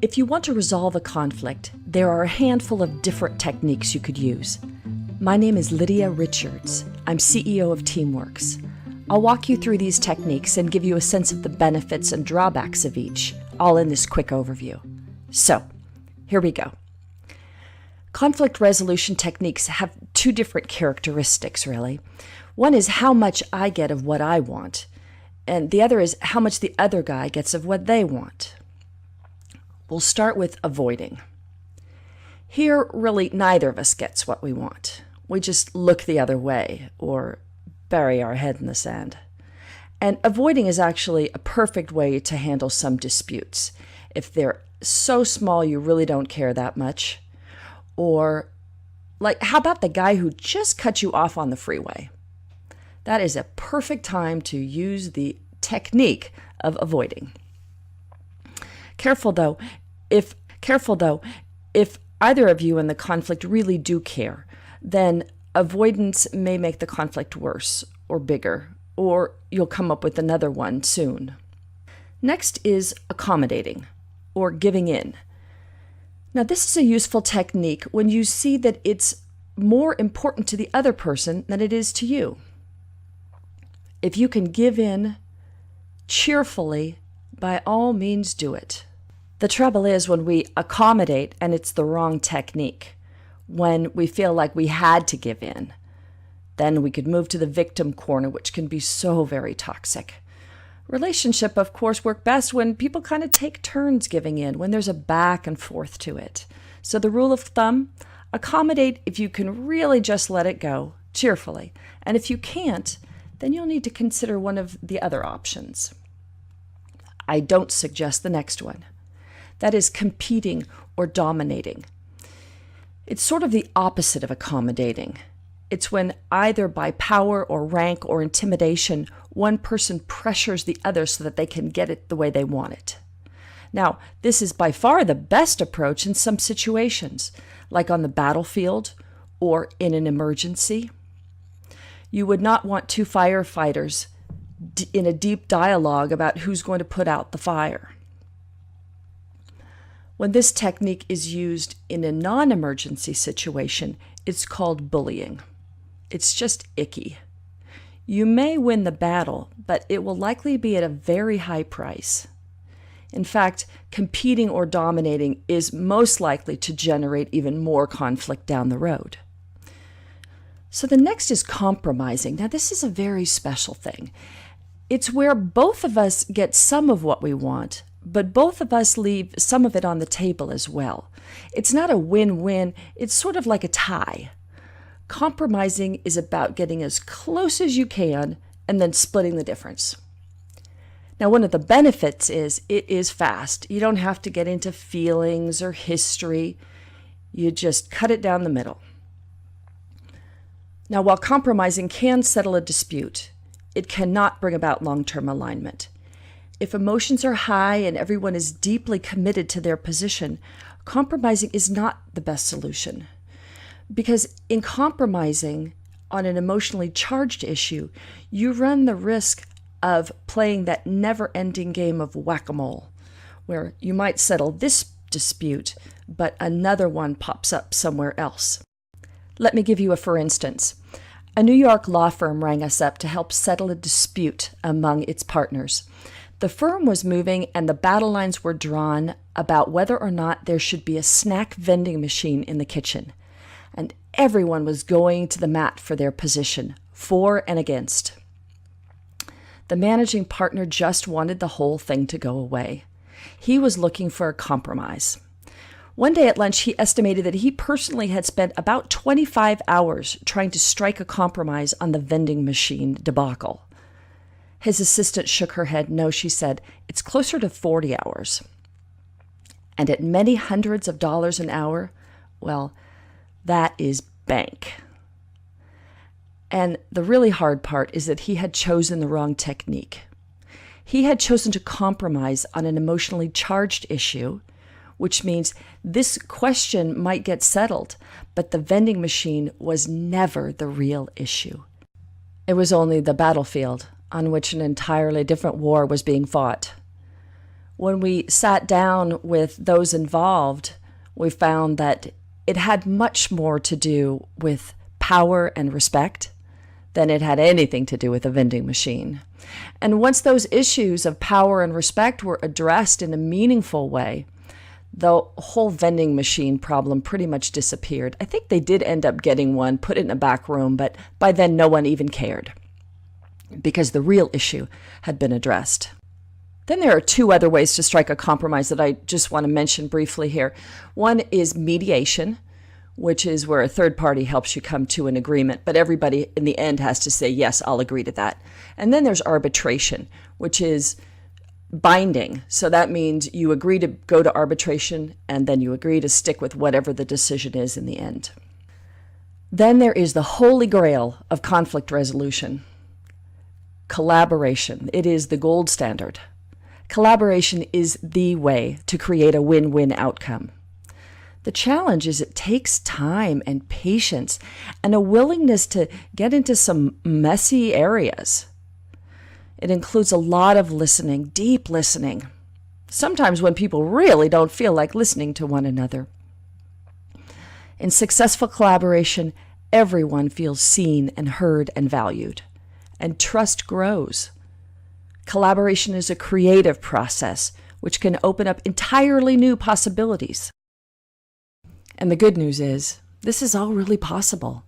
If you want to resolve a conflict, there are a handful of different techniques you could use. My name is Lydia Richards. I'm CEO of Teamworks. I'll walk you through these techniques and give you a sense of the benefits and drawbacks of each, all in this quick overview. So, here we go. Conflict resolution techniques have two different characteristics, really. One is how much I get of what I want, and the other is how much the other guy gets of what they want. We'll start with avoiding. Here, really, neither of us gets what we want. We just look the other way or bury our head in the sand. And avoiding is actually a perfect way to handle some disputes. If they're so small you really don't care that much. Or, like, how about the guy who just cut you off on the freeway? That is a perfect time to use the technique of avoiding. Careful though, if either of you in the conflict really do care, then avoidance may make the conflict worse or bigger, or you'll come up with another one soon. Next is accommodating, or giving in. Now, this is a useful technique when you see that it's more important to the other person than it is to you. If you can give in cheerfully, by all means do it. The trouble is when we accommodate and it's the wrong technique, when we feel like we had to give in, then we could move to the victim corner, which can be so very toxic. Relationship, of course, work best when people kind of take turns giving in, when there's a back and forth to it. So the rule of thumb, accommodate if you can really just let it go, cheerfully. And if you can't, then you'll need to consider one of the other options. I don't suggest the next one. That is competing or dominating. It's sort of the opposite of accommodating. It's when either by power or rank or intimidation, one person pressures the other so that they can get it the way they want it. Now, this is by far the best approach in some situations, like on the battlefield or in an emergency. You would not want two firefighters in a deep dialogue about who's going to put out the fire. When this technique is used in a non-emergency situation, it's called bullying. It's just icky. You may win the battle, but it will likely be at a very high price. In fact, competing or dominating is most likely to generate even more conflict down the road. So the next is compromising. Now, this is a very special thing. It's where both of us get some of what we want, but both of us leave some of it on the table as well. It's not a win-win, it's sort of like a tie. Compromising is about getting as close as you can and then splitting the difference. Now, one of the benefits is it is fast. You don't have to get into feelings or history. You just cut it down the middle. Now, while compromising can settle a dispute, it cannot bring about long-term alignment. If emotions are high and everyone is deeply committed to their position, compromising is not the best solution. Because in compromising on an emotionally charged issue, you run the risk of playing that never-ending game of whack-a-mole, where you might settle this dispute, but another one pops up somewhere else. Let me give you a for instance. A New York law firm rang us up to help settle a dispute among its partners. The firm was moving and the battle lines were drawn about whether or not there should be a snack vending machine in the kitchen. And everyone was going to the mat for their position, for and against. The managing partner just wanted the whole thing to go away. He was looking for a compromise. One day at lunch, he estimated that he personally had spent about 25 hours trying to strike a compromise on the vending machine debacle. His assistant shook her head. No, she said, it's closer to 40 hours. And at many hundreds of dollars an hour, well, that is bank. And the really hard part is that he had chosen the wrong technique. He had chosen to compromise on an emotionally charged issue, which means this question might get settled, but the vending machine was never the real issue. It was only the battlefield on which an entirely different war was being fought. When we sat down with those involved, we found that it had much more to do with power and respect than it had anything to do with a vending machine. And once those issues of power and respect were addressed in a meaningful way, the whole vending machine problem pretty much disappeared. I think they did end up getting one, put it in a back room, but by then no one even cared because the real issue had been addressed. Then there are two other ways to strike a compromise that I just want to mention briefly here. One is mediation, which is where a third party helps you come to an agreement, but everybody in the end has to say, yes, I'll agree to that. And then there's arbitration, which is binding. So that means you agree to go to arbitration and then you agree to stick with whatever the decision is in the end. Then there is the holy grail of conflict resolution, collaboration. It is the gold standard. Collaboration is the way to create a win-win outcome. The challenge is it takes time and patience and a willingness to get into some messy areas. It includes a lot of listening, deep listening, sometimes when people really don't feel like listening to one another. In successful collaboration, everyone feels seen and heard and valued, and trust grows. Collaboration is a creative process which can open up entirely new possibilities. And the good news is, this is all really possible.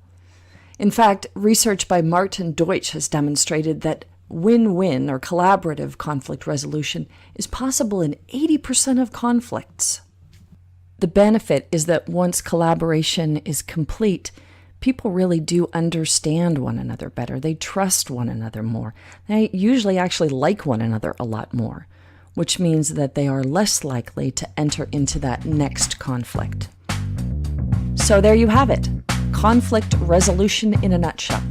In fact, research by Martin Deutsch has demonstrated that win-win or collaborative conflict resolution is possible in 80% of conflicts. The benefit is that once collaboration is complete, people really do understand one another better. They trust one another more. They usually actually like one another a lot more, which means that they are less likely to enter into that next conflict. So there you have it, conflict resolution in a nutshell.